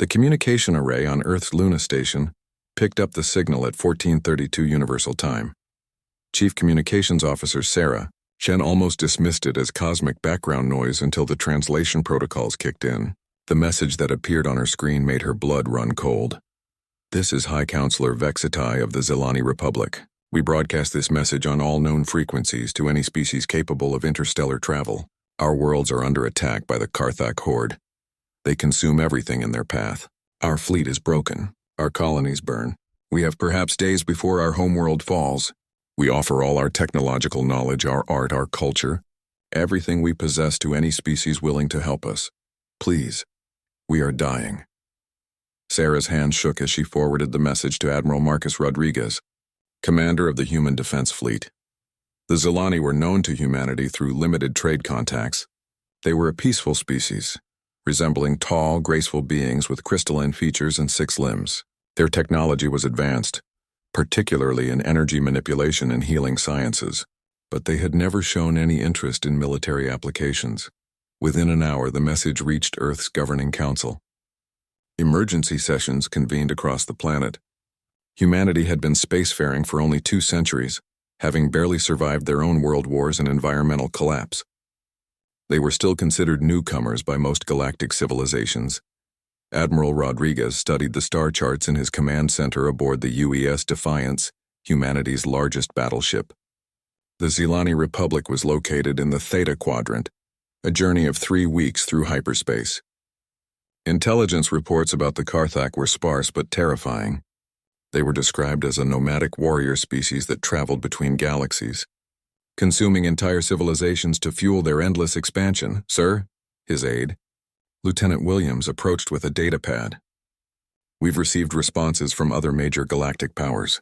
The communication array on Earth's Luna station picked up the signal at 14:32 Universal Time. Chief Communications Officer Sarah Chen almost dismissed it as cosmic background noise until the translation protocols kicked in. The message that appeared on her screen made her blood run cold. This is High Counselor Vexitai of the Zelani Republic. We broadcast this message on all known frequencies to any species capable of interstellar travel. Our worlds are under attack by the Karthak horde. They consume everything in their path. Our fleet is broken. Our colonies burn. We have perhaps days before our homeworld falls. We offer all our technological knowledge, our art, our culture, everything we possess to any species willing to help us. Please, we are dying. Sarah's hand shook as she forwarded the message to Admiral Marcus Rodriguez, commander of the Human Defense Fleet. The Zelani were known to humanity through limited trade contacts. They were a peaceful species, resembling tall, graceful beings with crystalline features and 6 limbs. Their technology was advanced, particularly in energy manipulation and healing sciences, but they had never shown any interest in military applications. Within an hour, the message reached Earth's governing council. Emergency sessions convened across the planet. Humanity had been spacefaring for only 2 centuries, having barely survived their own world wars and environmental collapse. They were still considered newcomers by most galactic civilizations. Admiral Rodriguez studied the star charts in his command center aboard the UES Defiance, humanity's largest battleship. The Zelani Republic was located in the Theta Quadrant, a journey of 3 weeks through hyperspace. Intelligence reports about the Karthak were sparse but terrifying. They were described as a nomadic warrior species that traveled between galaxies, consuming entire civilizations to fuel their endless expansion. Sir, his aide, Lieutenant Williams, approached with a datapad. We've received responses from other major galactic powers.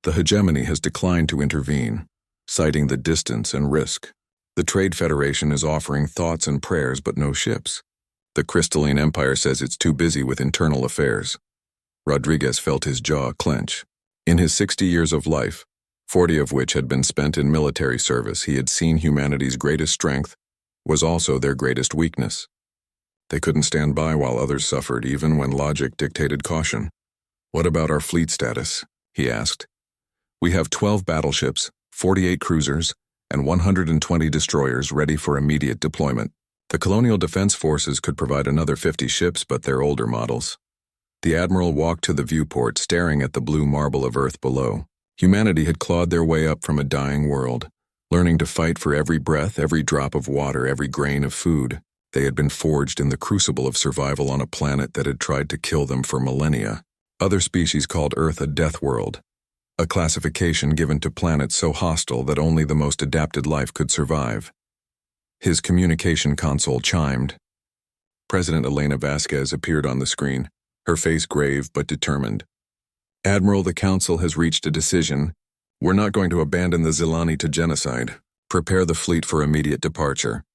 The hegemony has declined to intervene, citing the distance and risk. The Trade Federation is offering thoughts and prayers but no ships. The Crystalline Empire says it's too busy with internal affairs. Rodriguez felt his jaw clench. In his 60 years of life, 40 of which had been spent in military service, he had seen humanity's greatest strength was also their greatest weakness. They couldn't stand by while others suffered, even when logic dictated caution. What about our fleet status? He asked. We have 12 battleships, 48 cruisers, and 120 destroyers ready for immediate deployment. The Colonial Defense Forces could provide another 50 ships, but they're older models. The Admiral walked to the viewport, staring at the blue marble of Earth below. Humanity had clawed their way up from a dying world, learning to fight for every breath, every drop of water, every grain of food. They had been forged in the crucible of survival on a planet that had tried to kill them for millennia. Other species called Earth a death world, a classification given to planets so hostile that only the most adapted life could survive. His communication console chimed. President Elena Vasquez appeared on the screen, her face grave but determined. Admiral, the Council has reached a decision. We're not going to abandon the Zelani to genocide. Prepare the fleet for immediate departure.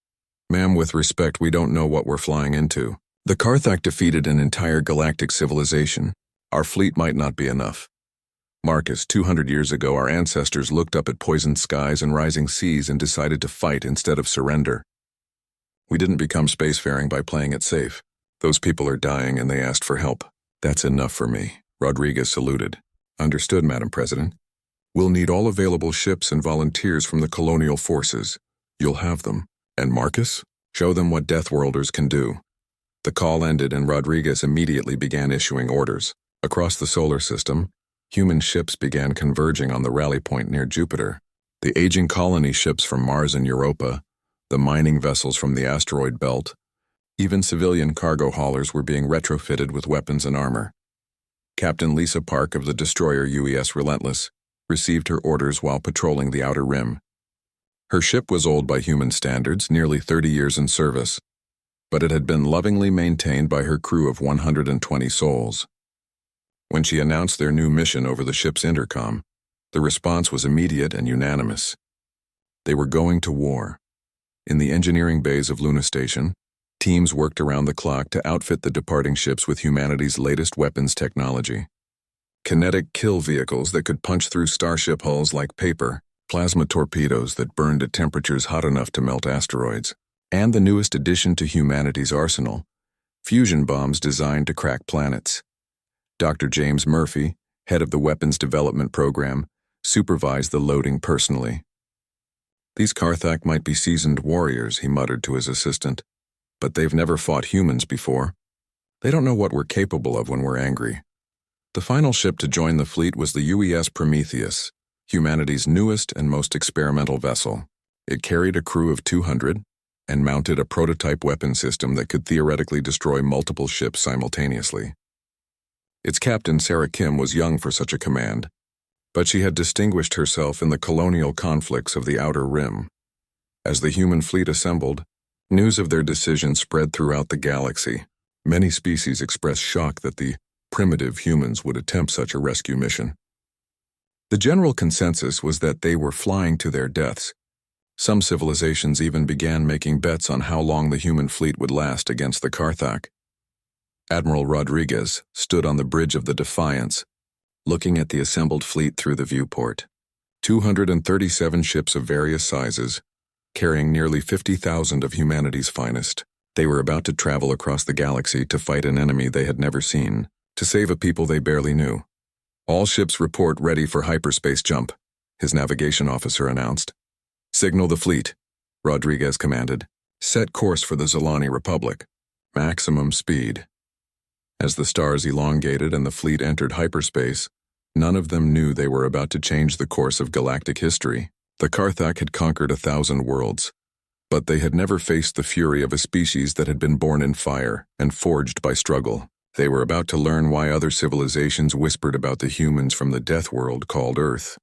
Ma'am, with respect, we don't know what we're flying into. The Karthak defeated an entire galactic civilization. Our fleet might not be enough. Marcus, 200 years ago, our ancestors looked up at poisoned skies and rising seas and decided to fight instead of surrender. We didn't become spacefaring by playing it safe. Those people are dying and they asked for help. That's enough for me. Rodriguez saluted. Understood, Madam President. We'll need all available ships and volunteers from the colonial forces. You'll have them. And Marcus? Show them what Deathworlders can do. The call ended and Rodriguez immediately began issuing orders. Across the solar system, human ships began converging on the rally point near Jupiter. The aging colony ships from Mars and Europa, the mining vessels from the asteroid belt, even civilian cargo haulers were being retrofitted with weapons and armor. Captain Lisa Park of the destroyer UES Relentless received her orders while patrolling the outer rim. Her ship was old by human standards, nearly 30 years in service, but it had been lovingly maintained by her crew of 120 souls. When she announced their new mission over the ship's intercom, the response was immediate and unanimous. They were going to war. In the engineering bays of Luna Station, teams worked around the clock to outfit the departing ships with humanity's latest weapons technology. Kinetic kill vehicles that could punch through starship hulls like paper, plasma torpedoes that burned at temperatures hot enough to melt asteroids, and the newest addition to humanity's arsenal, fusion bombs designed to crack planets. Dr. James Murphy, head of the Weapons Development Program, supervised the loading personally. "These Karthak might be seasoned warriors," he muttered to his assistant, "but they've never fought humans before. They don't know what we're capable of when we're angry." The final ship to join the fleet was the UES Prometheus, humanity's newest and most experimental vessel. It carried a crew of 200 and mounted a prototype weapon system that could theoretically destroy multiple ships simultaneously. Its captain, Sarah Kim, was young for such a command, but she had distinguished herself in the colonial conflicts of the Outer Rim. As the human fleet assembled, news of their decision spread throughout the galaxy. Many species expressed shock that the primitive humans would attempt such a rescue mission. The general consensus was that they were flying to their deaths. Some civilizations even began making bets on how long the human fleet would last against the Karthak. Admiral Rodriguez stood on the bridge of the Defiance, looking at the assembled fleet through the viewport. 237 ships of various sizes, carrying nearly 50,000 of humanity's finest. They were about to travel across the galaxy to fight an enemy they had never seen, to save a people they barely knew. "All ships report ready for hyperspace jump," his navigation officer announced. "Signal the fleet," Rodriguez commanded. "Set course for the Zilani Republic. Maximum speed." As the stars elongated and the fleet entered hyperspace, none of them knew they were about to change the course of galactic history. The Karthak had conquered 1,000 worlds, but they had never faced the fury of a species that had been born in fire and forged by struggle. They were about to learn why other civilizations whispered about the humans from the death world called Earth.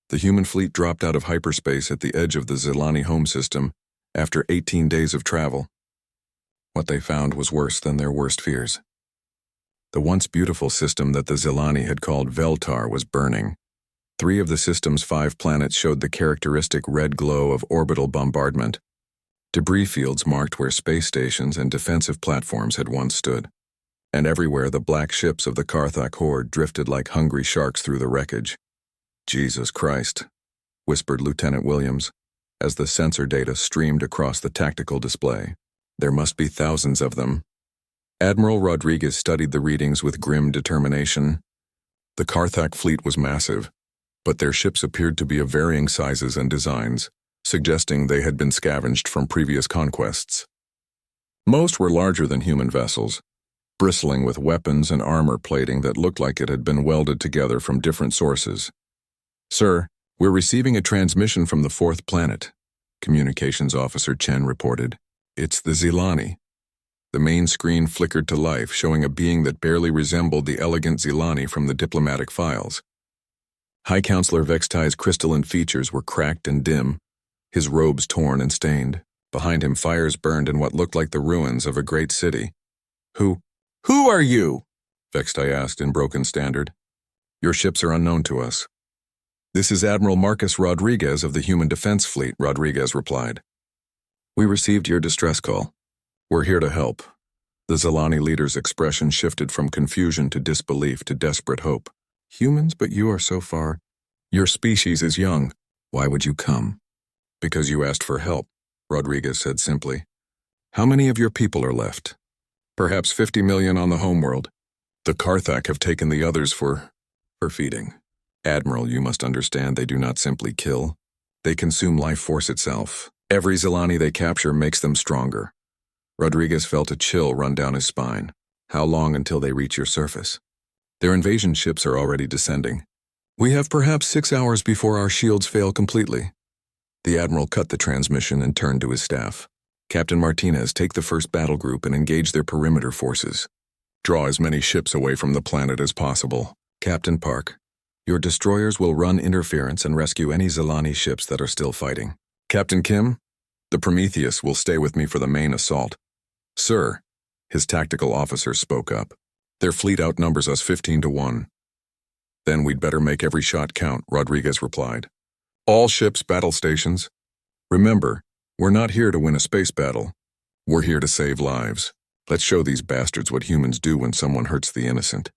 The human fleet dropped out of hyperspace at the edge of the Zilani home system after 18 days of travel. What they found was worse than their worst fears. The once beautiful system that the Zilani had called Veltar was burning. 3 of the system's 5 planets showed the characteristic red glow of orbital bombardment. Debris fields marked where space stations and defensive platforms had once stood. And everywhere the black ships of the Karthak horde drifted like hungry sharks through the wreckage. "Jesus Christ," whispered Lieutenant Williams, as the sensor data streamed across the tactical display. "There must be thousands of them." Admiral Rodriguez studied the readings with grim determination. The Karthak fleet was massive, but their ships appeared to be of varying sizes and designs, suggesting they had been scavenged from previous conquests. Most were larger than human vessels, bristling with weapons and armor plating that looked like it had been welded together from different sources. "Sir, we're receiving a transmission from the 4th planet," Communications Officer Chen reported. "It's the Zilani." The main screen flickered to life, showing a being that barely resembled the elegant Zilani from the diplomatic files. High Counselor Vextai's crystalline features were cracked and dim, his robes torn and stained. Behind him, fires burned in what looked like the ruins of a great city. Who are you?" Vextai asked in broken standard. "Your ships are unknown to us." "This is Admiral Marcus Rodriguez of the Human Defense Fleet," Rodriguez replied. "We received your distress call. We're here to help." The Zilani leader's expression shifted from confusion to disbelief to desperate hope. "Humans, but you are so far. Your species is young. Why would you come?" "Because you asked for help," Rodriguez said simply. "How many of your people are left?" "Perhaps 50 million on the homeworld. The Karthak have taken the others for feeding." "Admiral, you must understand they do not simply kill. They consume life force itself. Every Zilani they capture makes them stronger." Rodriguez felt a chill run down his spine. "How long until they reach your surface?" "Their invasion ships are already descending. We have perhaps 6 hours before our shields fail completely." The Admiral cut the transmission and turned to his staff. "Captain Martinez, take the first battle group and engage their perimeter forces. Draw as many ships away from the planet as possible. Captain Park, your destroyers will run interference and rescue any Zilani ships that are still fighting. Captain Kim, the Prometheus will stay with me for the main assault." "Sir," his tactical officer spoke up, "their fleet outnumbers us 15 to 1. "Then we'd better make every shot count," Rodriguez replied. "All ships, battle stations. Remember, we're not here to win a space battle. We're here to save lives. Let's show these bastards what humans do when someone hurts the innocent."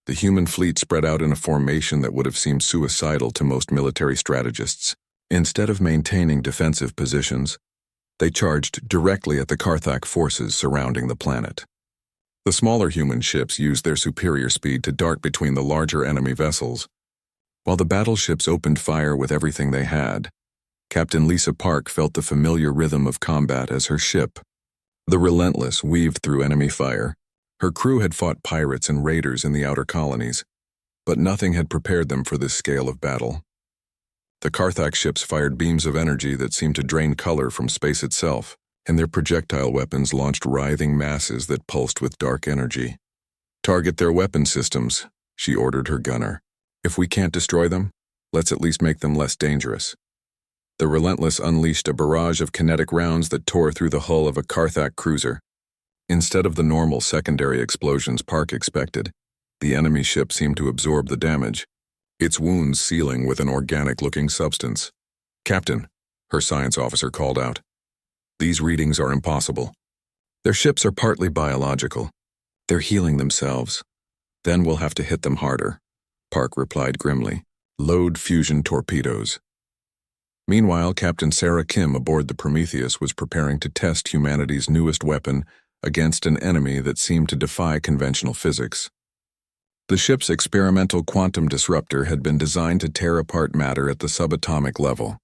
The human fleet spread out in a formation that would have seemed suicidal to most military strategists. Instead of maintaining defensive positions, they charged directly at the Karthak forces surrounding the planet. The smaller human ships used their superior speed to dart between the larger enemy vessels, while the battleships opened fire with everything they had. Captain Lisa Park felt the familiar rhythm of combat as her ship, the Relentless, weaved through enemy fire. Her crew had fought pirates and raiders in the outer colonies, but nothing had prepared them for this scale of battle. The Carthax ships fired beams of energy that seemed to drain color from space itself, and their projectile weapons launched writhing masses that pulsed with dark energy. "Target their weapon systems," she ordered her gunner. "If we can't destroy them, let's at least make them less dangerous." The Relentless unleashed a barrage of kinetic rounds that tore through the hull of a Carthax cruiser. Instead of the normal secondary explosions Park expected, the enemy ship seemed to absorb the damage, its wounds sealing with an organic-looking substance. "Captain," her science officer called out, "these readings are impossible. Their ships are partly biological. They're healing themselves. Then we'll have to hit them harder," Park replied grimly. "Load fusion torpedoes." Meanwhile, Captain Sarah Kim aboard the Prometheus was preparing to test humanity's newest weapon against an enemy that seemed to defy conventional physics. The ship's experimental quantum disruptor had been designed to tear apart matter at the subatomic level.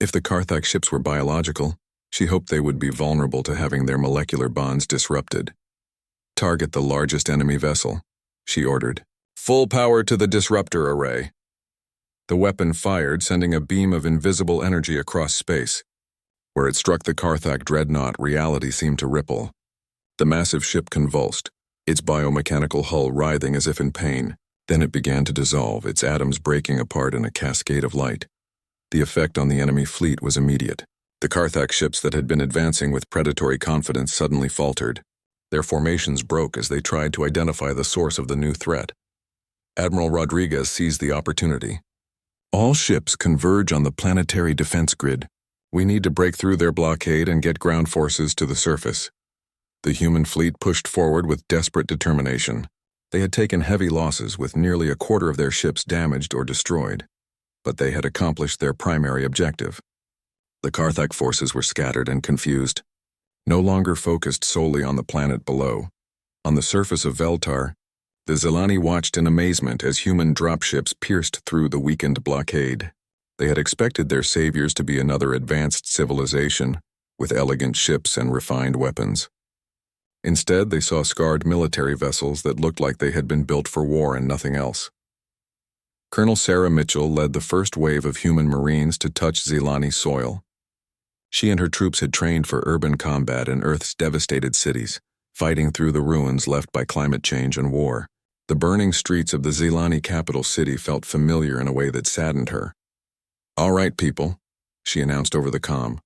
If the Carthax ships were biological, she hoped they would be vulnerable to having their molecular bonds disrupted. "Target the largest enemy vessel," she ordered. "Full power to the disruptor array." The weapon fired, sending a beam of invisible energy across space. Where it struck the Carthax dreadnought, reality seemed to ripple. The massive ship convulsed, its biomechanical hull writhing as if in pain. Then it began to dissolve, its atoms breaking apart in a cascade of light. The effect on the enemy fleet was immediate. The Carthax ships that had been advancing with predatory confidence suddenly faltered. Their formations broke as they tried to identify the source of the new threat. Admiral Rodriguez seized the opportunity. "All ships converge on the planetary defense grid. We need to break through their blockade and get ground forces to the surface." The human fleet pushed forward with desperate determination. They had taken heavy losses, with nearly a quarter of their ships damaged or destroyed. But they had accomplished their primary objective. The Carthax forces were scattered and confused, no longer focused solely on the planet below. On the surface of Veltar, the Zilani watched in amazement as human dropships pierced through the weakened blockade. They had expected their saviors to be another advanced civilization, with elegant ships and refined weapons. Instead, they saw scarred military vessels that looked like they had been built for war and nothing else. Colonel Sarah Mitchell led the first wave of human Marines to touch Zilani soil. She and her troops had trained for urban combat in Earth's devastated cities, fighting through the ruins left by climate change and war. The burning streets of the Zilani capital city felt familiar in a way that saddened her. "All right, people," she announced over the comm.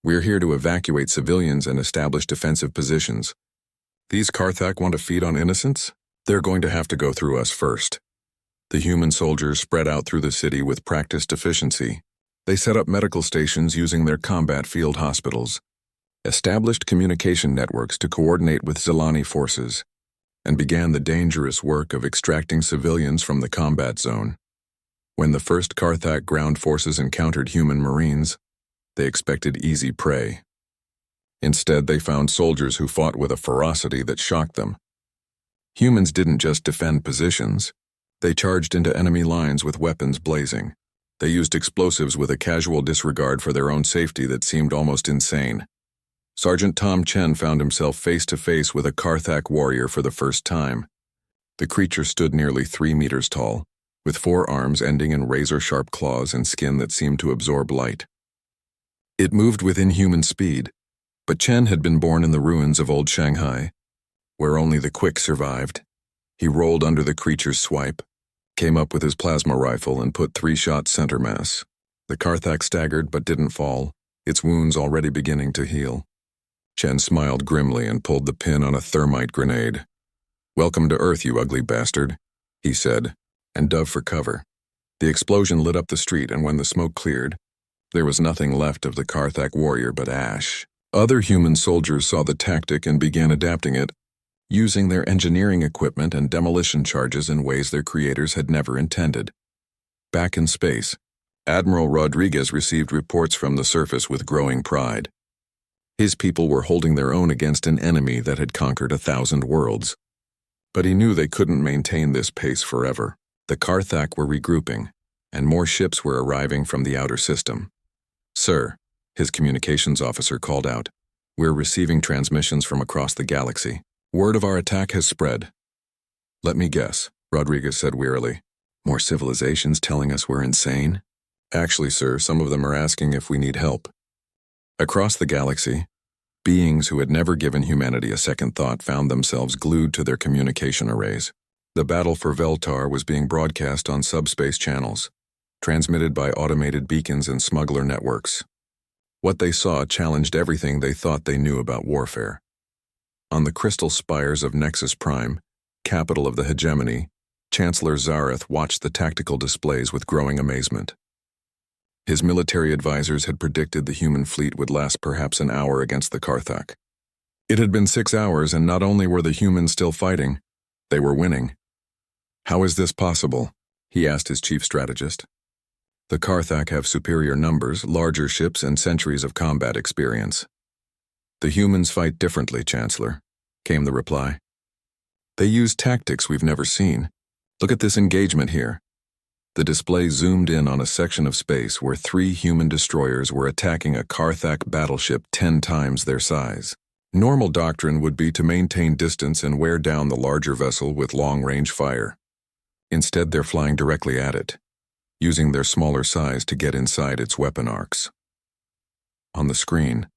"We're here to evacuate civilians and establish defensive positions. These Carthax want to feed on innocents? They're going to have to go through us first." The human soldiers spread out through the city with practiced efficiency. They set up medical stations using their combat field hospitals, established communication networks to coordinate with Zilani forces, and began the dangerous work of extracting civilians from the combat zone. When the first Carthax ground forces encountered human Marines, they expected easy prey. Instead, they found soldiers who fought with a ferocity that shocked them. Humans didn't just defend positions. They charged into enemy lines with weapons blazing. They used explosives with a casual disregard for their own safety that seemed almost insane. Sergeant Tom Chen found himself face-to-face with a Carthax warrior for the first time. The creature stood nearly 3 meters tall, with 4 arms ending in razor-sharp claws and skin that seemed to absorb light. It moved with inhuman speed, but Chen had been born in the ruins of old Shanghai, where only the quick survived. He rolled under the creature's swipe, came up with his plasma rifle and put 3 shots center mass. The Carthax staggered but didn't fall, its wounds already beginning to heal. Chen smiled grimly and pulled the pin on a thermite grenade. "Welcome to Earth, you ugly bastard," he said, and dove for cover. The explosion lit up the street, and when the smoke cleared, there was nothing left of the Carthax warrior but ash. Other human soldiers saw the tactic and began adapting it, using their engineering equipment and demolition charges in ways their creators had never intended. Back in space, Admiral Rodriguez received reports from the surface with growing pride. His people were holding their own against an enemy that had conquered 1,000 worlds. But he knew they couldn't maintain this pace forever. The Karthak were regrouping, and more ships were arriving from the outer system. "Sir," his communications officer called out, "we're receiving transmissions from across the galaxy. Word of our attack has spread." "Let me guess," Rodriguez said wearily. "More civilizations telling us we're insane?" "Actually, sir, some of them are asking if we need help." Across the galaxy, beings who had never given humanity a second thought found themselves glued to their communication arrays. The battle for Veltar was being broadcast on subspace channels, transmitted by automated beacons and smuggler networks. What they saw challenged everything they thought they knew about warfare. On the crystal spires of Nexus Prime, capital of the hegemony, Chancellor Zareth watched the tactical displays with growing amazement. His military advisors had predicted the human fleet would last perhaps an hour against the Karthak. It had been 6 hours, and not only were the humans still fighting, they were winning. "How is this possible?" he asked his chief strategist. "The Karthak have superior numbers, larger ships, and centuries of combat experience." "The humans fight differently, Chancellor," came the reply. "They use tactics we've never seen. Look at this engagement here." The display zoomed in on a section of space where 3 human destroyers were attacking a Karthak battleship 10 times their size. Normal doctrine would be to maintain distance and wear down the larger vessel with long-range fire. Instead, they're flying directly at it, using their smaller size to get inside its weapon arcs. On the screen,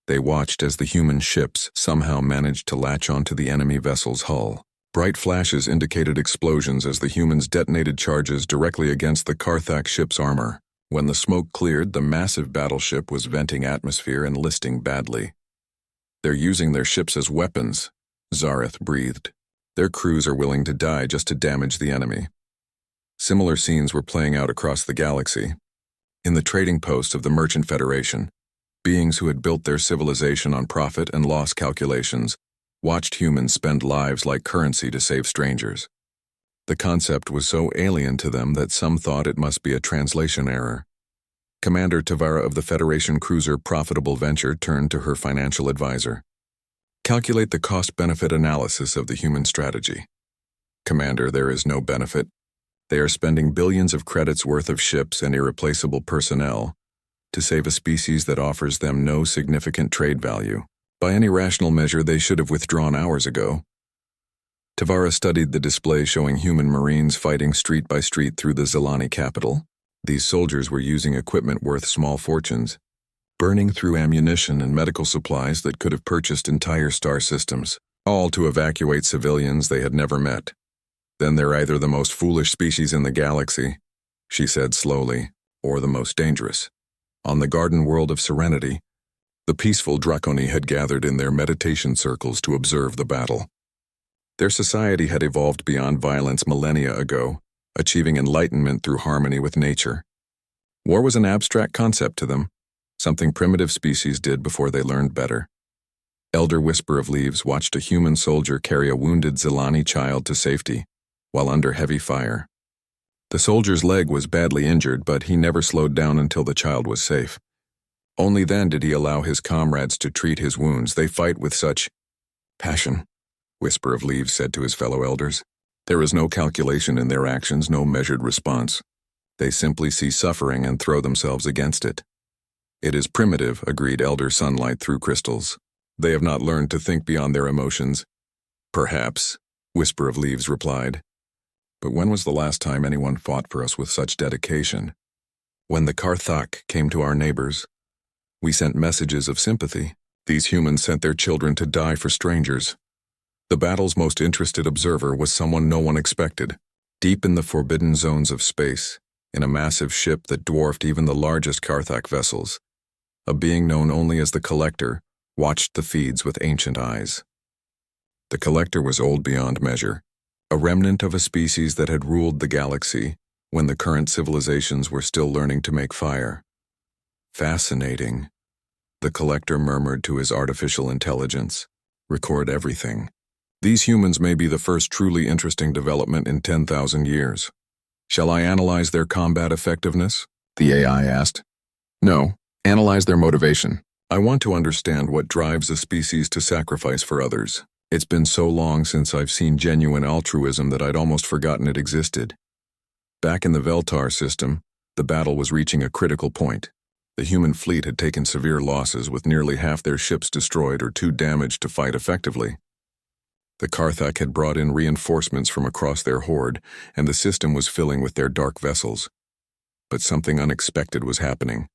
they watched as the human ships somehow managed to latch onto the enemy vessel's hull. Bright flashes indicated explosions as the humans detonated charges directly against the Karthak ship's armor. When the smoke cleared, the massive battleship was venting atmosphere and listing badly. "They're using their ships as weapons," Zareth breathed. "Their crews are willing to die just to damage the enemy." Similar scenes were playing out across the galaxy. In the trading posts of the Merchant Federation, beings who had built their civilization on profit and loss calculations watched humans spend lives like currency to save strangers. The concept was so alien to them that some thought it must be a translation error. Commander Tavara of the Federation cruiser Profitable Venture turned to her financial advisor. "Calculate the cost-benefit analysis of the human strategy." "Commander, there is no benefit. They are spending billions of credits worth of ships and irreplaceable personnel to save a species that offers them no significant trade value. By any rational measure, they should have withdrawn hours ago." Tavara studied the display showing human Marines fighting street by street through the Zelani capital. These soldiers were using equipment worth small fortunes, burning through ammunition and medical supplies that could have purchased entire star systems, all to evacuate civilians they had never met. "Then they're either the most foolish species in the galaxy," she said slowly, "or the most dangerous." On the garden world of Serenity, the peaceful Draconi had gathered in their meditation circles to observe the battle. Their society had evolved beyond violence millennia ago, achieving enlightenment through harmony with nature. War was an abstract concept to them, something primitive species did before they learned better. Elder Whisper of Leaves watched a human soldier carry a wounded Zelani child to safety, while under heavy fire. The soldier's leg was badly injured, but he never slowed down until the child was safe. Only then did he allow his comrades to treat his wounds. "They fight with such passion," Whisper of Leaves said to his fellow elders. "There is no calculation in their actions, no measured response. They simply see suffering and throw themselves against it." "It is primitive," agreed Elder Sunlight through crystals. "They have not learned to think beyond their emotions." "Perhaps," Whisper of Leaves replied. "But when was the last time anyone fought for us with such dedication? When the Karthak came to our neighbors, we sent messages of sympathy. These humans sent their children to die for strangers. The battle's most interested observer was someone no one expected. Deep in the forbidden zones of space, in a massive ship that dwarfed even the largest Karthak vessels, a being known only as the Collector watched the feeds with ancient eyes. The Collector was old beyond measure, a remnant of a species that had ruled the galaxy when the current civilizations were still learning to make fire. "Fascinating," the Collector murmured to his artificial intelligence. "Record everything. These humans may be the first truly interesting development in 10,000 years. Shall I analyze their combat effectiveness?" the AI asked. "No, analyze their motivation. I want to understand what drives a species to sacrifice for others. It's been so long since I've seen genuine altruism that I'd almost forgotten it existed. Back in the Veltar system, the battle was reaching a critical point. The human fleet had taken severe losses, with nearly half their ships destroyed or too damaged to fight effectively. The Karthak had brought in reinforcements from across their horde, and the system was filling with their dark vessels. But something unexpected was happening.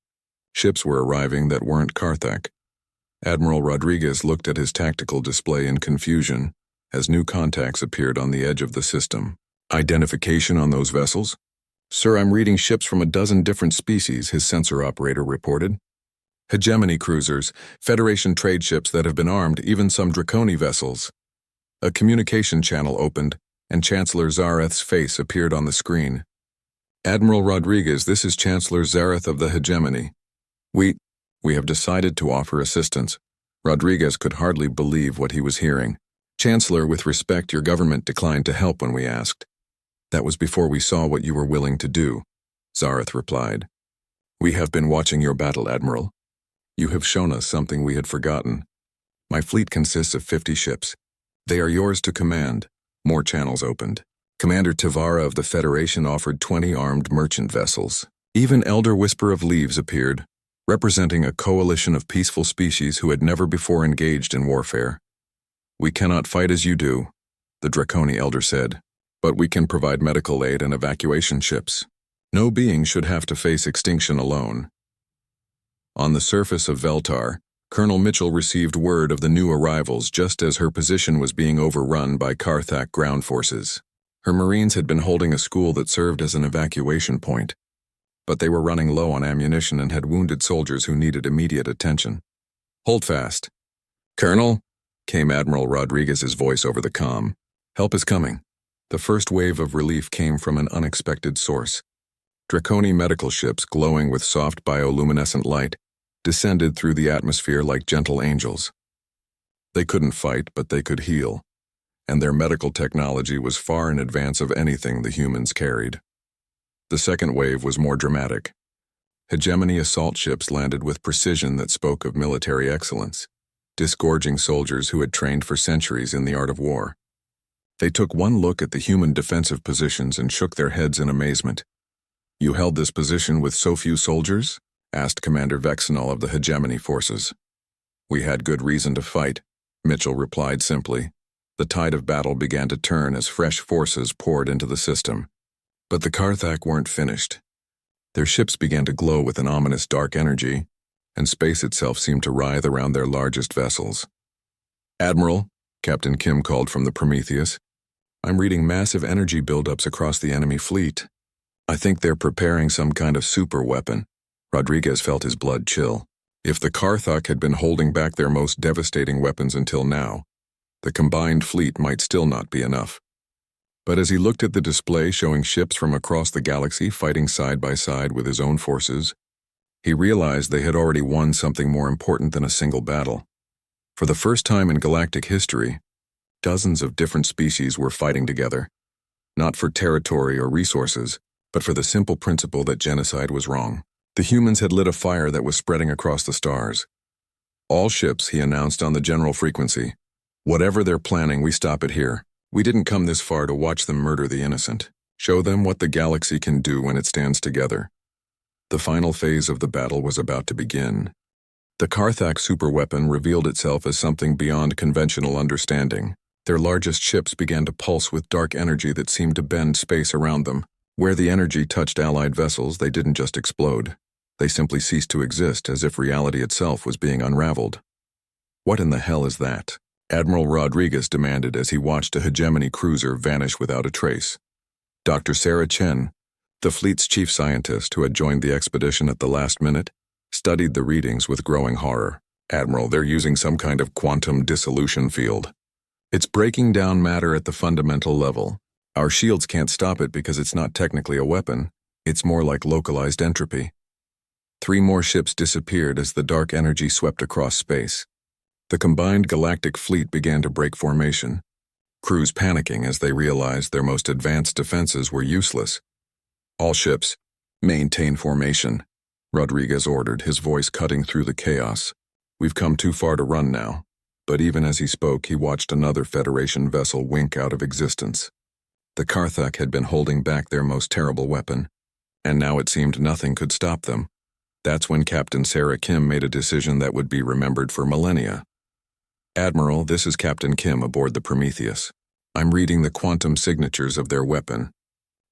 Ships were arriving that weren't Karthak. Admiral Rodriguez looked at his tactical display in confusion as new contacts appeared on the edge of the system. Identification on those vessels? Sir, I'm reading ships from a dozen different species, his sensor operator reported. Hegemony cruisers, Federation trade ships that have been armed, even some Draconi vessels. A communication channel opened, and Chancellor Zareth's face appeared on the screen. Admiral Rodriguez, this is Chancellor Zareth of the Hegemony. We have decided to offer assistance. Rodriguez could hardly believe what he was hearing. Chancellor, with respect, your government declined to help when we asked. That was before we saw what you were willing to do, Zareth replied. We have been watching your battle, Admiral. You have shown us something we had forgotten. My fleet consists of 50 ships. They are yours to command. More channels opened. Commander Tavara of the Federation offered 20 armed merchant vessels. Even Elder Whisper of Leaves appeared, representing a coalition of peaceful species who had never before engaged in warfare. We cannot fight as you do, the Draconi Elder said, but we can provide medical aid and evacuation ships. No being should have to face extinction alone. On the surface of Veltar, Colonel Mitchell received word of the new arrivals just as her position was being overrun by Karthak ground forces. Her Marines had been holding a school that served as an evacuation point, but they were running low on ammunition and had wounded soldiers who needed immediate attention. Hold fast. Colonel, came Admiral Rodriguez's voice over the comm. Help is coming. The first wave of relief came from an unexpected source. Draconi medical ships, glowing with soft bioluminescent light, descended through the atmosphere like gentle angels. They couldn't fight, but they could heal, and their medical technology was far in advance of anything the humans carried. The second wave was more dramatic. Hegemony assault ships landed with precision that spoke of military excellence, disgorging soldiers who had trained for centuries in the art of war. They took one look at the human defensive positions and shook their heads in amazement. You held this position with so few soldiers? Asked Commander Vexenol of the Hegemony forces. We had good reason to fight, Mitchell replied simply. The tide of battle began to turn as fresh forces poured into the system. But the Karthak weren't finished. Their ships began to glow with an ominous dark energy, and space itself seemed to writhe around their largest vessels. Admiral, Captain Kim called from the Prometheus, I'm reading massive energy buildups across the enemy fleet. I think they're preparing some kind of super weapon. Rodriguez felt his blood chill. If the Karthak had been holding back their most devastating weapons until now, the combined fleet might still not be enough. But as he looked at the display showing ships from across the galaxy fighting side by side with his own forces, he realized they had already won something more important than a single battle. For the first time in galactic history, dozens of different species were fighting together, not for territory or resources, but for the simple principle that genocide was wrong. The humans had lit a fire that was spreading across the stars. All ships, he announced on the general frequency. Whatever they're planning, we stop it here. We didn't come this far to watch them murder the innocent. Show them what the galaxy can do when it stands together. The final phase of the battle was about to begin. The Karthak superweapon revealed itself as something beyond conventional understanding. Their largest ships began to pulse with dark energy that seemed to bend space around them. Where the energy touched Allied vessels, they didn't just explode. They simply ceased to exist, as if reality itself was being unraveled. What in the hell is that? Admiral Rodriguez demanded as he watched a Hegemony cruiser vanish without a trace. Dr. Sarah Chen, the fleet's chief scientist who had joined the expedition at the last minute, studied the readings with growing horror. Admiral, they're using some kind of quantum dissolution field. It's breaking down matter at the fundamental level. Our shields can't stop it because it's not technically a weapon. It's more like localized entropy. 3 more ships disappeared as the dark energy swept across space. The combined galactic fleet began to break formation, crews panicking as they realized their most advanced defenses were useless. All ships, maintain formation, Rodriguez ordered, his voice cutting through the chaos. We've come too far to run now. But even as he spoke, he watched another Federation vessel wink out of existence. The Karthak had been holding back their most terrible weapon, and now it seemed nothing could stop them. That's when Captain Sarah Kim made a decision that would be remembered for millennia. "Admiral, this is Captain Kim aboard the Prometheus. I'm reading the quantum signatures of their weapon.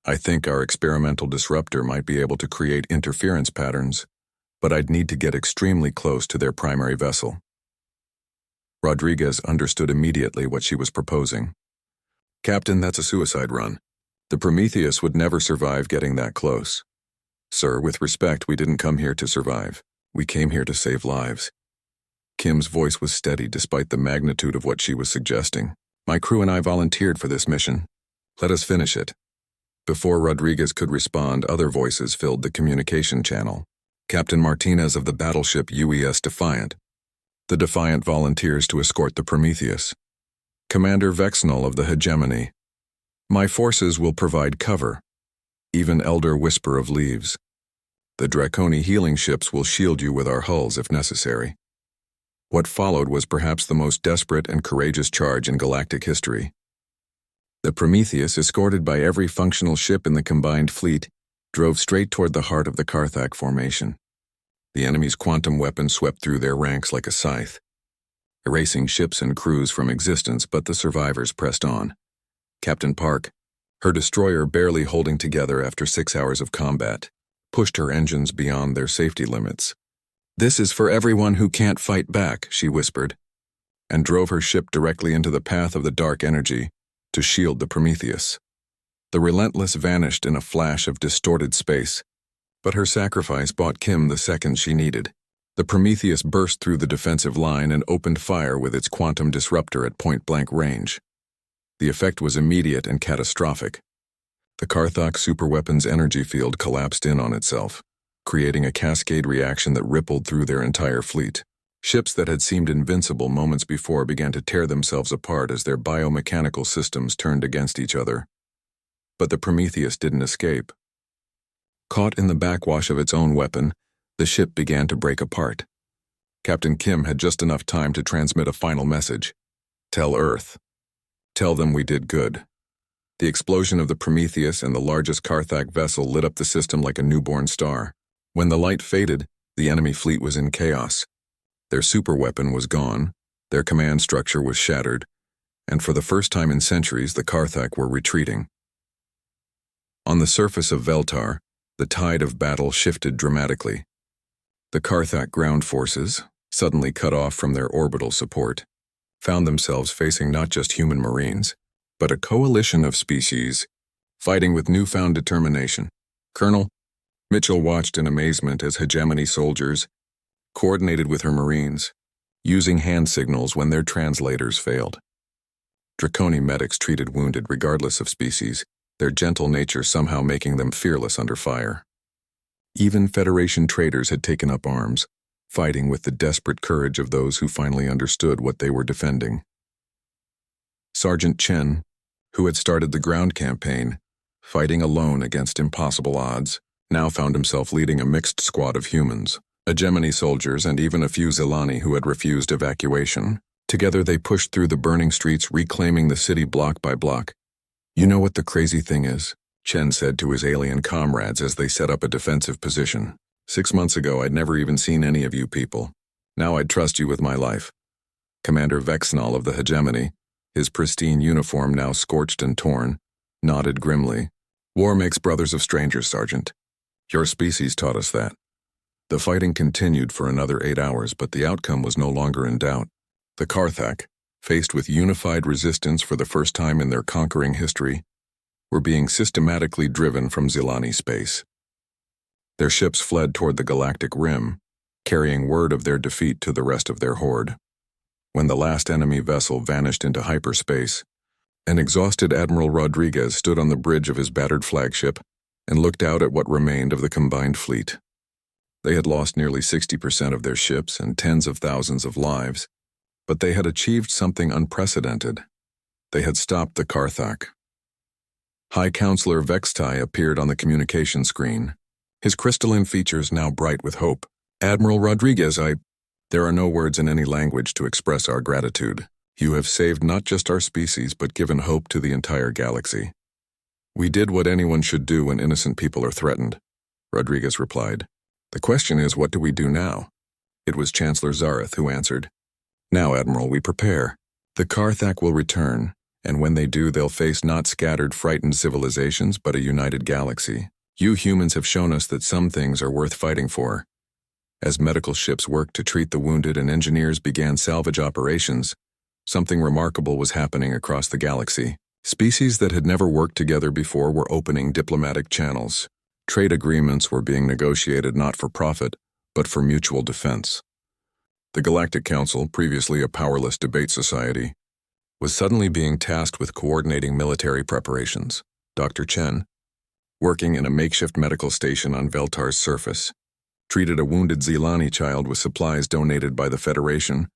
I think our experimental disruptor might be able to create interference patterns, but I'd need to get extremely close to their primary vessel." Rodriguez understood immediately what she was proposing. "Captain, that's a suicide run. The Prometheus would never survive getting that close. Sir, with respect, we didn't come here to survive. We came here to save lives." Kim's voice was steady despite the magnitude of what she was suggesting. "My crew and I volunteered for this mission. Let us finish it." Before Rodriguez could respond, other voices filled the communication channel. "Captain Martinez of the battleship UES Defiant. The Defiant volunteers to escort the Prometheus. Commander Vexnall of the Hegemony. My forces will provide cover. Even Elder Whisper of Leaves. The Draconi healing ships will shield you with our hulls if necessary." What followed was perhaps the most desperate and courageous charge in galactic history. The Prometheus, escorted by every functional ship in the combined fleet, drove straight toward the heart of the Karthak formation. The enemy's quantum weapon swept through their ranks like a scythe, erasing ships and crews from existence, but the survivors pressed on. Captain Park, her destroyer barely holding together after 6 hours of combat, pushed her engines beyond their safety limits. "This is for everyone who can't fight back," she whispered, and drove her ship directly into the path of the dark energy to shield the Prometheus. The Relentless vanished in a flash of distorted space, but her sacrifice bought Kim the seconds she needed. The Prometheus burst through the defensive line and opened fire with its quantum disruptor at point-blank range. The effect was immediate and catastrophic. The Karthak superweapon's energy field collapsed in on itself, creating a cascade reaction that rippled through their entire fleet. Ships that had seemed invincible moments before began to tear themselves apart as their biomechanical systems turned against each other. But the Prometheus didn't escape. Caught in the backwash of its own weapon, the ship began to break apart. Captain Kim had just enough time to transmit a final message. "Tell Earth. Tell them we did good." The explosion of the Prometheus and the largest Karthak vessel lit up the system like a newborn star. When the light faded, the enemy fleet was in chaos. Their superweapon was gone, their command structure was shattered, and for the first time in centuries, the Karthak were retreating. On the surface of Veltar, the tide of battle shifted dramatically. The Karthak ground forces, suddenly cut off from their orbital support, found themselves facing not just human marines, but a coalition of species, fighting with newfound determination. Colonel Mitchell watched in amazement as Hegemony soldiers coordinated with her marines, using hand signals when their translators failed. Draconi medics treated wounded regardless of species, their gentle nature somehow making them fearless under fire. Even Federation traders had taken up arms, fighting with the desperate courage of those who finally understood what they were defending. Sergeant Chen, who had started the ground campaign, fighting alone against impossible odds, now found himself leading a mixed squad of humans, Hegemony soldiers, and even a few Zilani who had refused evacuation. Together they pushed through the burning streets, reclaiming the city block by block. "You know what the crazy thing is?" Chen said to his alien comrades as they set up a defensive position. 6 months ago, I'd never even seen any of you people. Now I'd trust you with my life." Commander Vexnall of the Hegemony, his pristine uniform now scorched and torn, nodded grimly. "War makes brothers of strangers, Sergeant. Your species taught us that." The fighting continued for another 8 hours, but the outcome was no longer in doubt. The Karthak, faced with unified resistance for the first time in their conquering history, were being systematically driven from Zilani space. Their ships fled toward the galactic rim, carrying word of their defeat to the rest of their horde. When the last enemy vessel vanished into hyperspace, an exhausted Admiral Rodriguez stood on the bridge of his battered flagship and looked out at what remained of the combined fleet. They had lost nearly 60% of their ships and tens of thousands of lives, but they had achieved something unprecedented. They had stopped the Karthak. High Counselor Vextai appeared on the communication screen, his crystalline features now bright with hope. "Admiral Rodriguez, There are no words in any language to express our gratitude. You have saved not just our species, but given hope to the entire galaxy. We did what anyone should do when innocent people are threatened, Rodriguez replied. The question is, what do we do now? It was Chancellor Zareth who answered. Now, Admiral, we prepare. The Karthak will return, and when they do, they'll face not scattered, frightened civilizations, but a united galaxy. You humans have shown us that some things are worth fighting for. As medical ships worked to treat the wounded and engineers began salvage operations, something remarkable was happening across the galaxy. Species that had never worked together before were opening diplomatic channels. Trade agreements were being negotiated not for profit, but for mutual defense. The Galactic Council, previously a powerless debate society, was suddenly being tasked with coordinating military preparations. Dr. Chen, working in a makeshift medical station on Veltar's surface, treated a wounded Zilani child with supplies donated by the Federation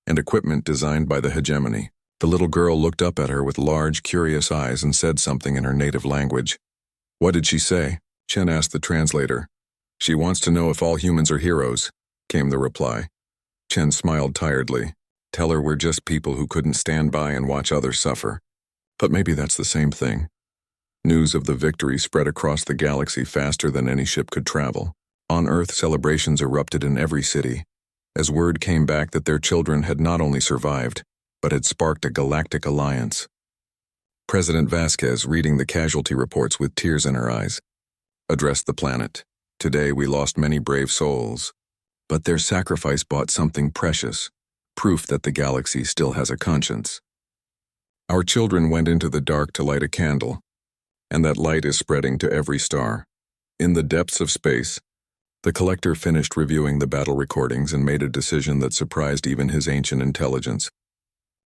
and equipment designed by the hegemony. The little girl looked up at her with large, curious eyes and said something in her native language. What did she say? Chen asked the translator. She wants to know if all humans are heroes, came the reply. Chen smiled tiredly. Tell her we're just people who couldn't stand by and watch others suffer. But maybe that's the same thing. News of the victory spread across the galaxy faster than any ship could travel. On Earth, celebrations erupted in every city, as word came back that their children had not only survived, but had sparked a galactic alliance. President Vasquez, reading the casualty reports with tears in her eyes, addressed the planet. Today we lost many brave souls, but their sacrifice bought something precious, proof that the galaxy still has a conscience. Our children went into the dark to light a candle, and that light is spreading to every star. In the depths of space, the collector finished reviewing the battle recordings and made a decision that surprised even his ancient intelligence.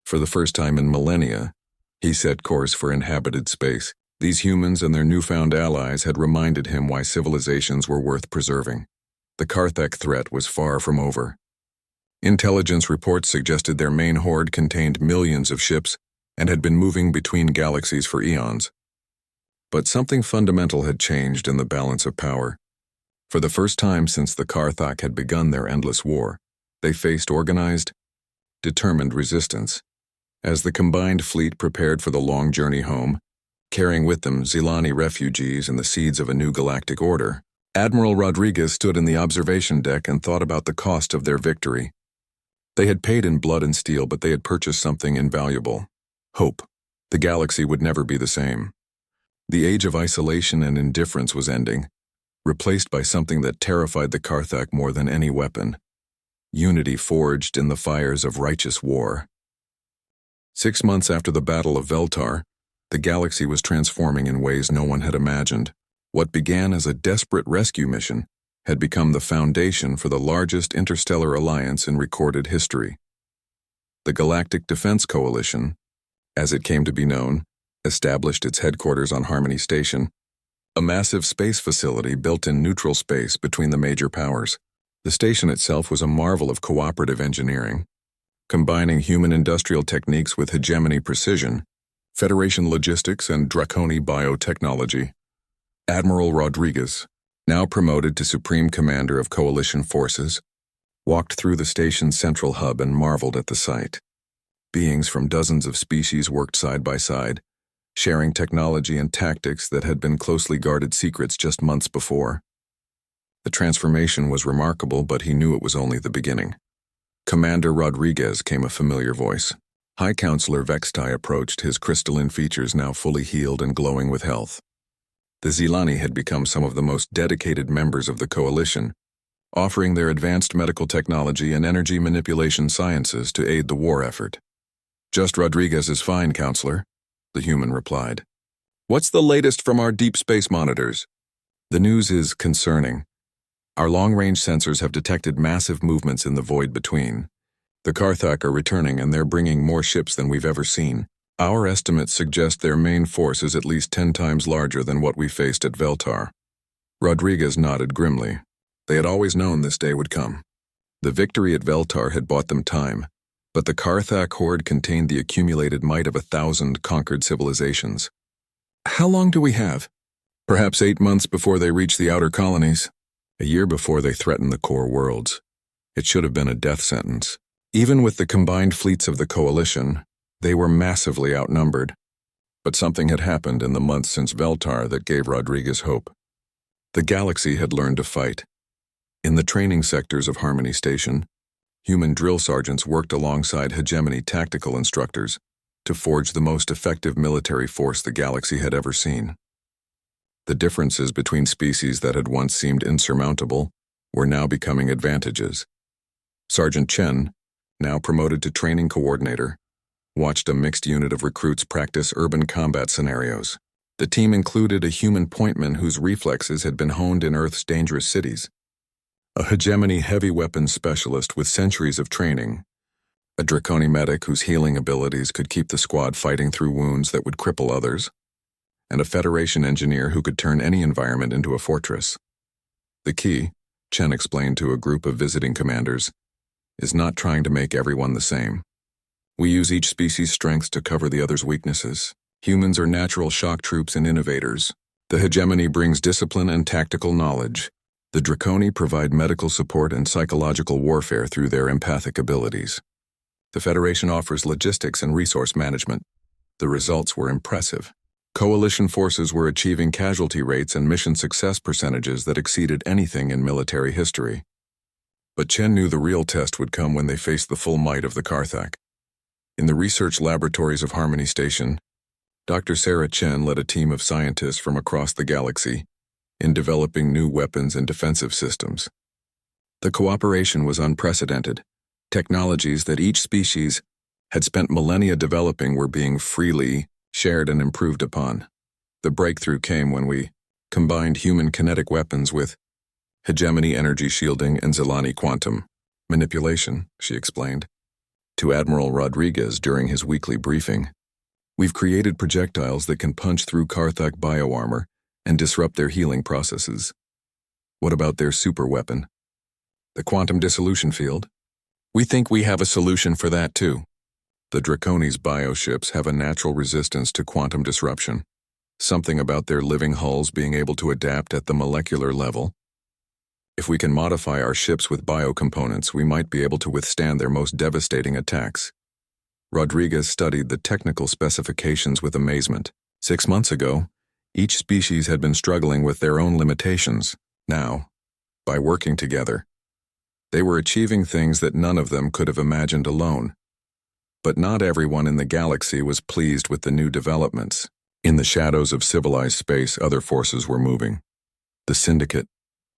For the first time in millennia, he set course for inhabited space. These humans and their newfound allies had reminded him why civilizations were worth preserving. The Karthak threat was far from over. Intelligence reports suggested their main horde contained millions of ships and had been moving between galaxies for eons. But something fundamental had changed in the balance of power. For the first time since the Karthak had begun their endless war, they faced organized, determined resistance. As the combined fleet prepared for the long journey home, carrying with them Zilani refugees and the seeds of a new galactic order, Admiral Rodriguez stood in the observation deck and thought about the cost of their victory. They had paid in blood and steel, but they had purchased something invaluable: hope. The galaxy would never be the same. The age of isolation and indifference was ending, replaced by something that terrified the Karthak more than any weapon: unity forged in the fires of righteous war. 6 months after the Battle of Veltar, the galaxy was transforming in ways no one had imagined. What began as a desperate rescue mission had become the foundation for the largest interstellar alliance in recorded history. The Galactic Defense Coalition, as it came to be known, established its headquarters on Harmony Station, a massive space facility built in neutral space between the major powers. The station itself was a marvel of cooperative engineering, combining human industrial techniques with hegemony precision, Federation logistics, and draconic biotechnology. Admiral Rodriguez, now promoted to Supreme Commander of Coalition Forces, walked through the station's central hub and marveled at the sight. Beings from dozens of species worked side by side, sharing technology and tactics that had been closely guarded secrets just months before. The transformation was remarkable, but he knew it was only the beginning. Commander Rodriguez, came a familiar voice. High Counselor Vextai approached, his crystalline features now fully healed and glowing with health. The Zilani had become some of the most dedicated members of the Coalition, offering their advanced medical technology and energy manipulation sciences to aid the war effort. Just Rodriguez is fine, Counselor, the human replied. What's the latest from our deep space monitors? The news is concerning. Our long-range sensors have detected massive movements in the void between. The Karthak are returning, and they're bringing more ships than we've ever seen. Our estimates suggest their main force is at least 10 times larger than what we faced at Veltar. Rodriguez nodded grimly. They had always known this day would come. The victory at Veltar had bought them time, but the Karthak horde contained the accumulated might of 1,000 conquered civilizations. How long do we have? Perhaps 8 months before they reach the outer colonies. A year before they threaten the core worlds. It should have been a death sentence. Even with the combined fleets of the coalition, they were massively outnumbered. But something had happened in the months since Veltar that gave Rodriguez hope. The galaxy had learned to fight. In the training sectors of Harmony Station, human drill sergeants worked alongside hegemony tactical instructors to forge the most effective military force the galaxy had ever seen. The differences between species that had once seemed insurmountable were now becoming advantages. Sergeant Chen, now promoted to training coordinator, watched a mixed unit of recruits practice urban combat scenarios. The team included a human pointman whose reflexes had been honed in Earth's dangerous cities, a hegemony heavy weapons specialist with centuries of training, a Draconi medic whose healing abilities could keep the squad fighting through wounds that would cripple others, and a Federation engineer who could turn any environment into a fortress. The key, Chen explained to a group of visiting commanders, is not trying to make everyone the same. We use each species' strengths to cover the other's weaknesses. Humans are natural shock troops and innovators. The hegemony brings discipline and tactical knowledge. The Draconi provide medical support and psychological warfare through their empathic abilities. The Federation offers logistics and resource management. The results were impressive. Coalition forces were achieving casualty rates and mission success percentages that exceeded anything in military history. But Chen knew the real test would come when they faced the full might of the Karthak. In the research laboratories of Harmony Station, Dr. Sarah Chen led a team of scientists from across the galaxy in developing new weapons and defensive systems. The cooperation was unprecedented. Technologies that each species had spent millennia developing were being freely shared and improved upon. The breakthrough came when we combined human kinetic weapons with hegemony energy shielding and Zelani quantum manipulation, she explained to Admiral Rodriguez during his weekly briefing. We've created projectiles that can punch through Karthak bioarmor and disrupt their healing processes. What about their super weapon? The quantum dissolution field? We think we have a solution for that too. The Draconi's bioships have a natural resistance to quantum disruption, something about their living hulls being able to adapt at the molecular level. If we can modify our ships with biocomponents, we might be able to withstand their most devastating attacks. Rodriguez studied the technical specifications with amazement. 6 months ago, each species had been struggling with their own limitations. Now, by working together, they were achieving things that none of them could have imagined alone. But not everyone in the galaxy was pleased with the new developments. In the shadows of civilized space, other forces were moving. The Syndicate,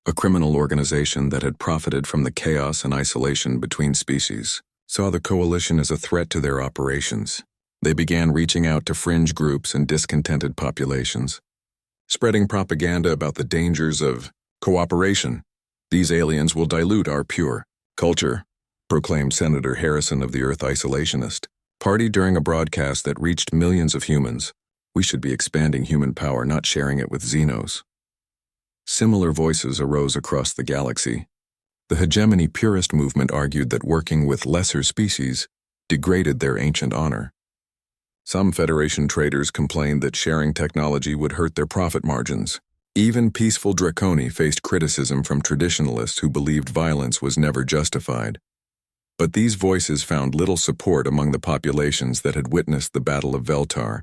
a criminal organization that had profited from the chaos and isolation between species, saw the coalition as a threat to their operations. They began reaching out to fringe groups and discontented populations, spreading propaganda about the dangers of cooperation. These aliens will dilute our pure culture, proclaimed Senator Harrison of the Earth Isolationist Party during a broadcast that reached millions of humans. We should be expanding human power, not sharing it with Xenos. Similar voices arose across the galaxy. The hegemony purist movement argued that working with lesser species degraded their ancient honor. Some Federation traders complained that sharing technology would hurt their profit margins. Even peaceful Draconi faced criticism from traditionalists who believed violence was never justified. But these voices found little support among the populations that had witnessed the Battle of Veltar.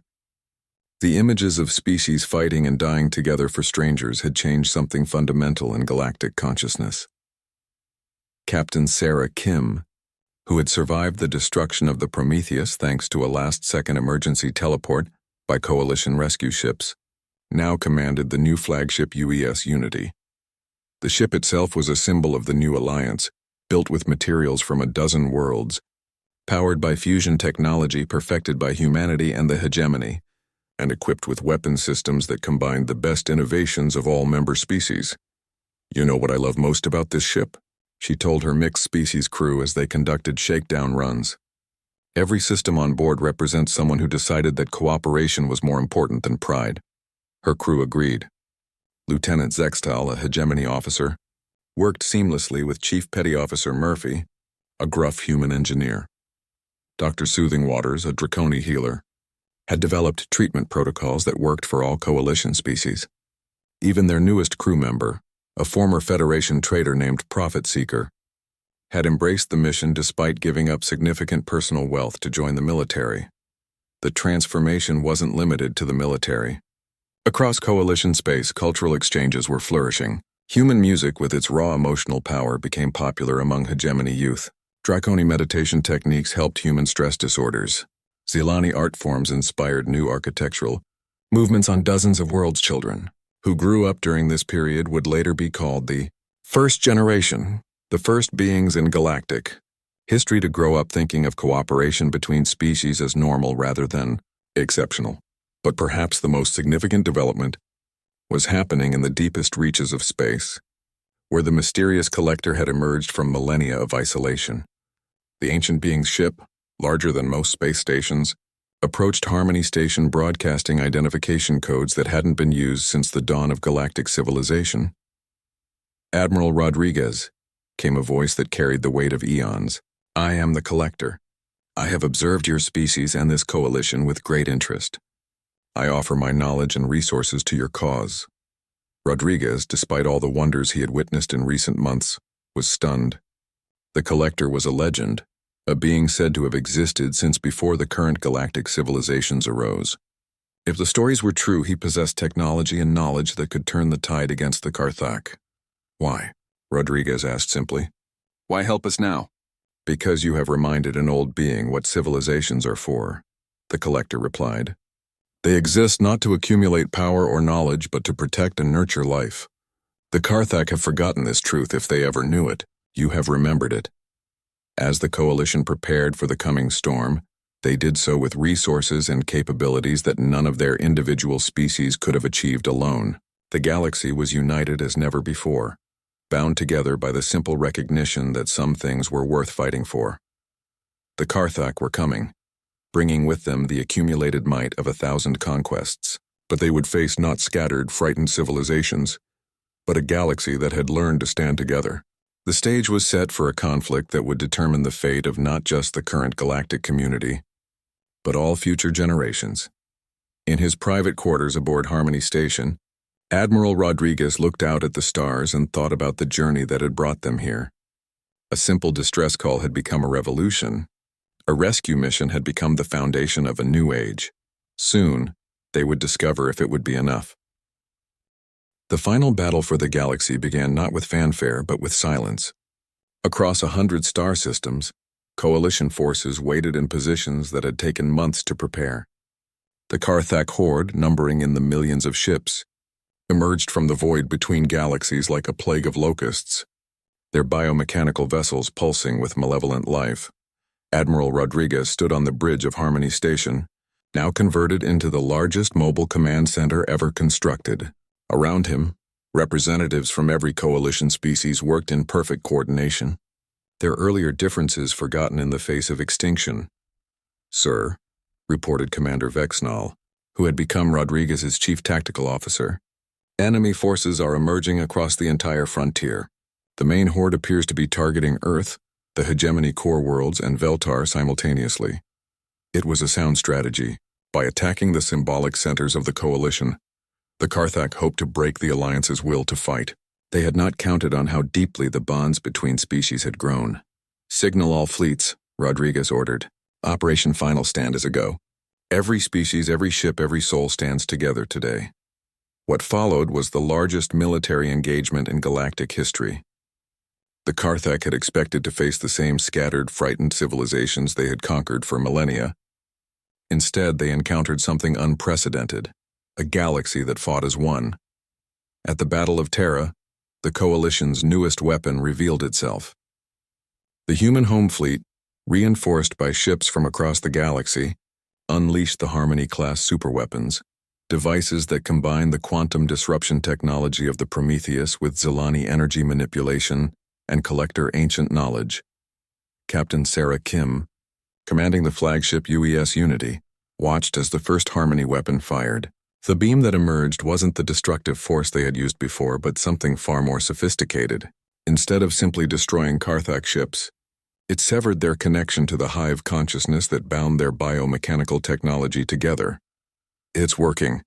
The images of species fighting and dying together for strangers had changed something fundamental in galactic consciousness. Captain Sarah Kim, who had survived the destruction of the Prometheus thanks to a last-second emergency teleport by Coalition rescue ships, now commanded the new flagship UES Unity. The ship itself was a symbol of the new alliance, built with materials from a dozen worlds, powered by fusion technology perfected by humanity and the hegemony, and equipped with weapon systems that combined the best innovations of all member species. You know what I love most about this ship? She told her mixed-species crew as they conducted shakedown runs. Every system on board represents someone who decided that cooperation was more important than pride. Her crew agreed. Lieutenant Zextal, a hegemony officer, worked seamlessly with Chief Petty Officer Murphy, a gruff human engineer. Dr. Soothing Waters, a Draconi healer, had developed treatment protocols that worked for all Coalition species. Even their newest crew member, a former Federation trader named Profit Seeker, had embraced the mission despite giving up significant personal wealth to join the military. The transformation wasn't limited to the military. Across Coalition space, cultural exchanges were flourishing. Human music with its raw emotional power became popular among hegemony youth. Draconi meditation techniques helped human stress disorders. Zilani art forms inspired new architectural movements on dozens of world's children, who grew up during this period would later be called the first generation, the first beings in galactic history to grow up thinking of cooperation between species as normal rather than exceptional. But perhaps the most significant development was happening in the deepest reaches of space, where the mysterious collector had emerged from millennia of isolation. The ancient being's ship, larger than most space stations, approached Harmony Station broadcasting identification codes that hadn't been used since the dawn of galactic civilization. "Admiral Rodriguez," came a voice that carried the weight of eons. "I am the collector. I have observed your species and this coalition with great interest. I offer my knowledge and resources to your cause." Rodriguez, despite all the wonders he had witnessed in recent months, was stunned. The collector was a legend, a being said to have existed since before the current galactic civilizations arose. If the stories were true, he possessed technology and knowledge that could turn the tide against the Karthak. "Why?" Rodriguez asked simply. "Why help us now?" "Because you have reminded an old being what civilizations are for," the collector replied. "They exist not to accumulate power or knowledge, but to protect and nurture life. The Karthak have forgotten this truth if they ever knew it. You have remembered it. As the coalition prepared for the coming storm, they did so with resources and capabilities that none of their individual species could have achieved alone. The galaxy was united as never before, bound together by the simple recognition that some things were worth fighting for. The Karthak were coming, bringing with them the accumulated might of 1,000 conquests, but they would face not scattered, frightened civilizations, but a galaxy that had learned to stand together. The stage was set for a conflict that would determine the fate of not just the current galactic community, but all future generations. In his private quarters aboard Harmony Station, Admiral Rodriguez looked out at the stars and thought about the journey that had brought them here. A simple distress call had become a revolution. A rescue mission had become the foundation of a new age. Soon, they would discover if it would be enough. The final battle for the galaxy began not with fanfare but with silence. Across 100 star systems, coalition forces waited in positions that had taken months to prepare. The Karthak horde, numbering in the millions of ships, emerged from the void between galaxies like a plague of locusts, their biomechanical vessels pulsing with malevolent life. Admiral Rodriguez stood on the bridge of Harmony Station, now converted into the largest mobile command center ever constructed. Around him, representatives from every coalition species worked in perfect coordination, their earlier differences forgotten in the face of extinction. "Sir," reported Commander Vexnall, who had become Rodriguez's chief tactical officer, "enemy forces are emerging across the entire frontier. The main horde appears to be targeting Earth, the hegemony core worlds, and Veltar simultaneously." It was a sound strategy. By attacking the symbolic centers of the coalition, the Karthak hoped to break the Alliance's will to fight. They had not counted on how deeply the bonds between species had grown. "Signal all fleets," Rodriguez ordered. "Operation Final Stand is a go. Every species, every ship, every soul stands together today." What followed was the largest military engagement in galactic history. The Karthak had expected to face the same scattered, frightened civilizations they had conquered for millennia. Instead, they encountered something unprecedented. A galaxy that fought as one. At the Battle of Terra, the Coalition's newest weapon revealed itself. The human home fleet, reinforced by ships from across the galaxy, unleashed the Harmony-class superweapons, devices that combine the quantum disruption technology of the Prometheus with Zilani energy manipulation and collector ancient knowledge. Captain Sarah Kim, commanding the flagship UES Unity, watched as the first Harmony weapon fired. The beam that emerged wasn't the destructive force they had used before, but something far more sophisticated. Instead of simply destroying Karthak ships, it severed their connection to the hive consciousness that bound their biomechanical technology together. "It's working,"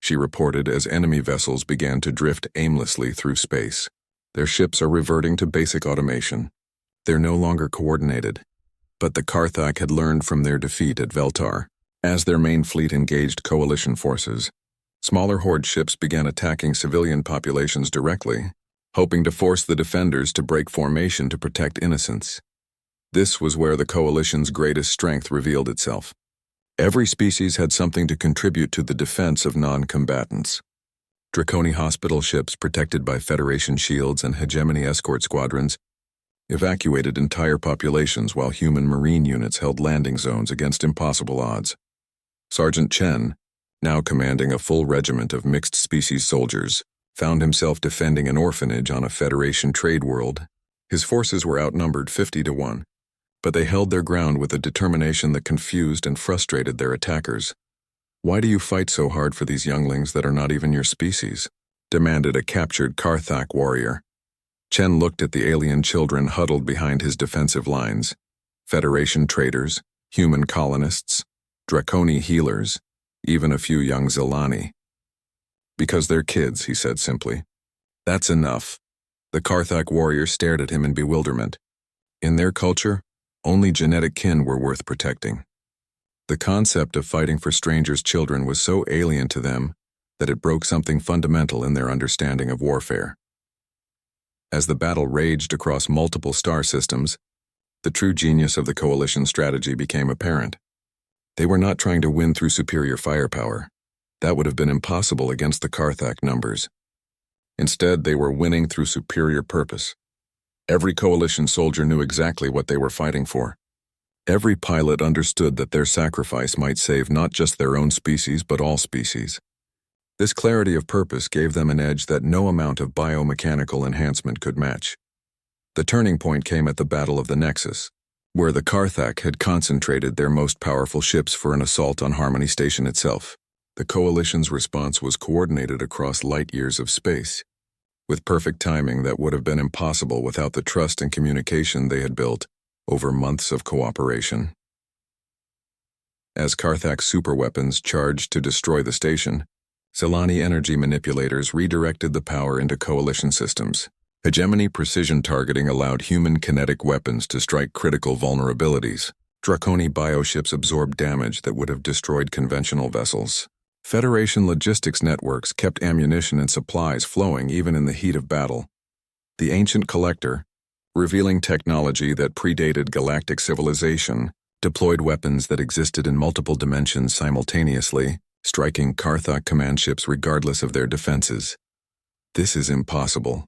she reported as enemy vessels began to drift aimlessly through space. "Their ships are reverting to basic automation. They're no longer coordinated. But the Karthak had learned from their defeat at Veltar. As their main fleet engaged coalition forces, smaller horde ships began attacking civilian populations directly, hoping to force the defenders to break formation to protect innocents. This was where the coalition's greatest strength revealed itself. Every species had something to contribute to the defense of non-combatants. Draconi hospital ships protected by Federation shields and hegemony escort squadrons evacuated entire populations while human marine units held landing zones against impossible odds. Sergeant Chen, now commanding a full regiment of mixed-species soldiers, found himself defending an orphanage on a Federation trade world. His forces were outnumbered 50-1, but they held their ground with a determination that confused and frustrated their attackers. "Why do you fight so hard for these younglings that are not even your species?" demanded a captured Karthak warrior. Chen looked at the alien children huddled behind his defensive lines. Federation traders, human colonists, Draconi healers, even a few young Zelani. "Because they're kids," he said simply. "That's enough." The Karthak warrior stared at him in bewilderment. In their culture, only genetic kin were worth protecting. The concept of fighting for strangers' children was so alien to them that it broke something fundamental in their understanding of warfare. As the battle raged across multiple star systems, the true genius of the coalition strategy became apparent. They were not trying to win through superior firepower. That would have been impossible against the Karthak numbers. Instead, they were winning through superior purpose. Every coalition soldier knew exactly what they were fighting for. Every pilot understood that their sacrifice might save not just their own species but all species. This clarity of purpose gave them an edge that no amount of biomechanical enhancement could match. The turning point came at the Battle of the Nexus, where the Karthak had concentrated their most powerful ships for an assault on Harmony Station itself. The coalition's response was coordinated across light years of space, with perfect timing that would have been impossible without the trust and communication they had built over months of cooperation. As Karthak's superweapons charged to destroy the station, Zelani energy manipulators redirected the power into coalition systems. Hegemony precision targeting allowed human kinetic weapons to strike critical vulnerabilities. Draconi bioships absorbed damage that would have destroyed conventional vessels. Federation logistics networks kept ammunition and supplies flowing even in the heat of battle. The ancient collector, revealing technology that predated galactic civilization, deployed weapons that existed in multiple dimensions simultaneously, striking Karthak command ships regardless of their defenses. "This is impossible,"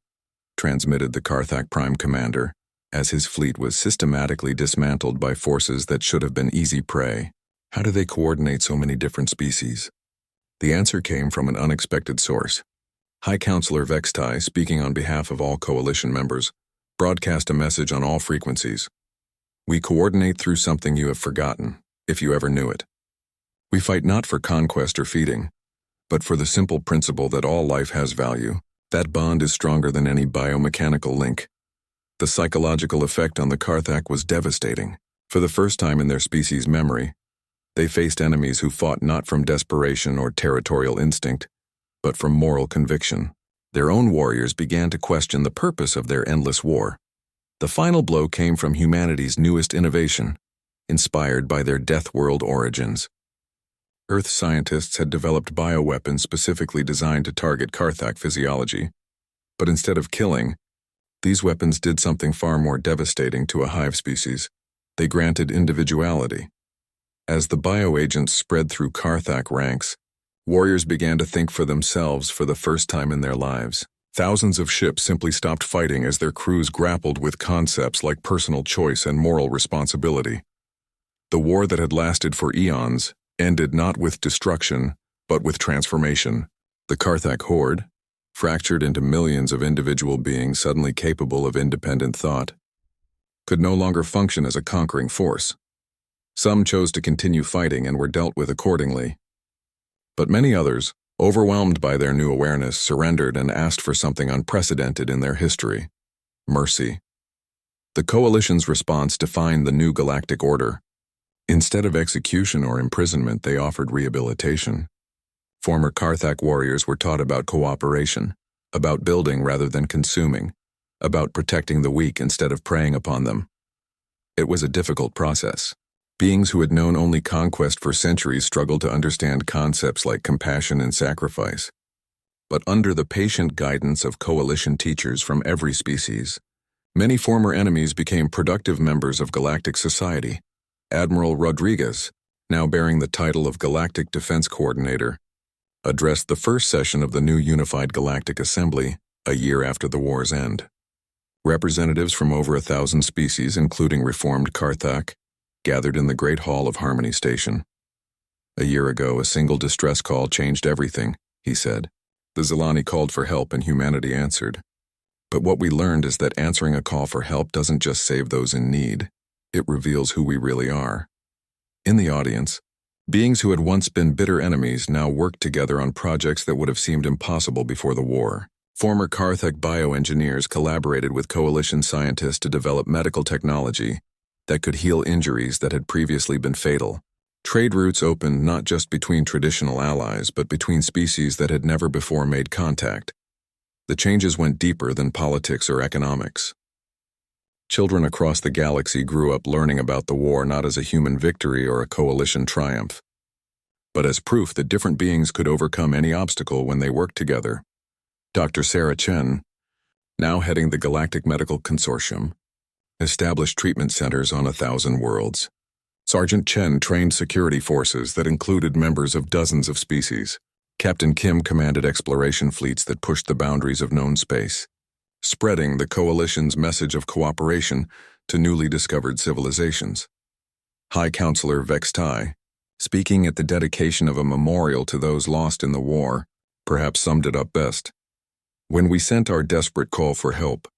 transmitted the Karthak Prime Commander, as his fleet was systematically dismantled by forces that should have been easy prey. "How do they coordinate so many different species?" The answer came from an unexpected source. High Counselor Vextai, speaking on behalf of all coalition members, broadcast a message on all frequencies. "We coordinate through something you have forgotten, if you ever knew it. We fight not for conquest or feeding, but for the simple principle that all life has value. That bond is stronger than any biomechanical link." The psychological effect on the Karthak was devastating. For the first time in their species' memory, they faced enemies who fought not from desperation or territorial instinct, but from moral conviction. Their own warriors began to question the purpose of their endless war. The final blow came from humanity's newest innovation, inspired by their Deathworld origins. Earth scientists had developed bioweapons specifically designed to target Karthak physiology, but instead of killing, these weapons did something far more devastating to a hive species. They granted individuality. As the bioagents spread through Karthak ranks, warriors began to think for themselves for the first time in their lives. Thousands of ships simply stopped fighting as their crews grappled with concepts like personal choice and moral responsibility. The war that had lasted for eons ended not with destruction, but with transformation. The Karthak horde, fractured into millions of individual beings suddenly capable of independent thought, could no longer function as a conquering force. Some chose to continue fighting and were dealt with accordingly. But many others, overwhelmed by their new awareness, surrendered and asked for something unprecedented in their history: mercy. The Coalition's response defined the new galactic order. Instead of execution or imprisonment, they offered rehabilitation. Former Karthak warriors were taught about cooperation, about building rather than consuming, about protecting the weak instead of preying upon them. It was a difficult process. Beings who had known only conquest for centuries struggled to understand concepts like compassion and sacrifice. But under the patient guidance of coalition teachers from every species, many former enemies became productive members of galactic society. Admiral Rodriguez, now bearing the title of Galactic Defense Coordinator, addressed the first session of the new Unified Galactic Assembly a year after the war's end. Representatives from over 1,000 species, including reformed Karthak, gathered in the Great Hall of Harmony Station. A year ago, a single distress call changed everything, he said. The Zilani called for help and humanity answered. But what we learned is that answering a call for help doesn't just save those in need, it reveals who we really are. In the audience, beings who had once been bitter enemies now worked together on projects that would have seemed impossible before the war. Former Karthak bioengineers collaborated with coalition scientists to develop medical technology that could heal injuries that had previously been fatal. Trade routes opened not just between traditional allies, but between species that had never before made contact. The changes went deeper than politics or economics. Children across the galaxy grew up learning about the war not as a human victory or a coalition triumph, but as proof that different beings could overcome any obstacle when they worked together. Dr. Sarah Chen, now heading the Galactic Medical Consortium, established treatment centers on 1,000 worlds. Sergeant Chen trained security forces that included members of dozens of species. Captain Kim commanded exploration fleets that pushed the boundaries of known space, spreading the coalition's message of cooperation to newly discovered civilizations. High Counselor Vex Tai, speaking at the dedication of a memorial to those lost in the war, perhaps summed it up best. When we sent our desperate call for help,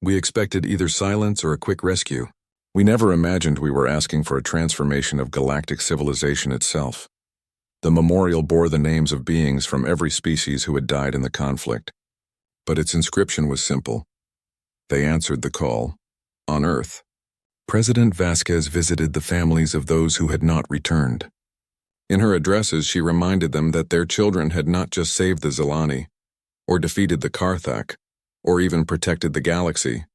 we expected either silence or a quick rescue. We never imagined we were asking for a transformation of galactic civilization itself. The memorial bore the names of beings from every species who had died in the conflict, but its inscription was simple. They answered the call. On Earth, President Vasquez visited the families of those who had not returned. In her addresses, she reminded them that their children had not just saved the Zilani, or defeated the Karthak, or even protected the galaxy.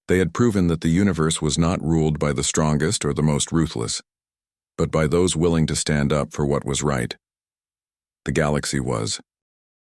They had proven that the universe was not ruled by the strongest or the most ruthless, but by those willing to stand up for what was right. The galaxy was,